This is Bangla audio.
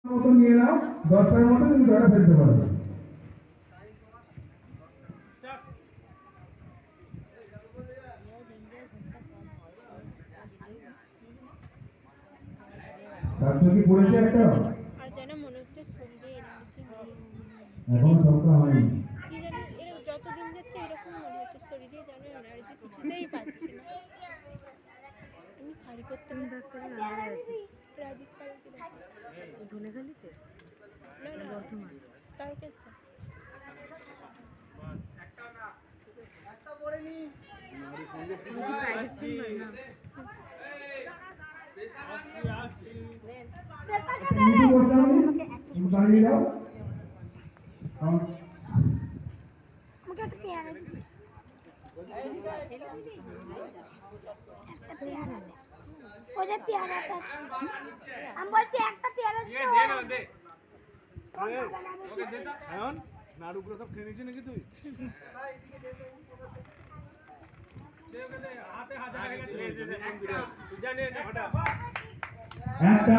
মতো নিয়ে নাও, 10টার মধ্যে তুমি জয়টা ফেলতে পারবে। তারপর কি পড়েছে একটা? আর যেন মনে হচ্ছে শরীরে এখন সবটা হয়নি। কি জানি এরকম যতদিন যাচ্ছে এরকম মনে হচ্ছে শরীরে যেন এনার্জি কিছুতেই পাচ্ছি না। আমি শাড়ি পরতে ডাক্তারের আগে আছিস রাজীব কালকে ধনেখালিতে না বর্ধমান তারকেশ্বর একটা পড়ে নি প্রাইভেট চেম্বার না আমাকে একটা পেয়ারা দিতে একটা পেয়ারা দে ওদের পেয়ারাটা আমি বলছি একটা পেয়ারা দে দে ওকে দে তা এখন নাড়ুগুলো সব খেয়ে নিয়েছিস নাকি তুই ভাই এদিকে দে দে ওকে দে হাতে হাতে দে দে তুই জানিস না একটা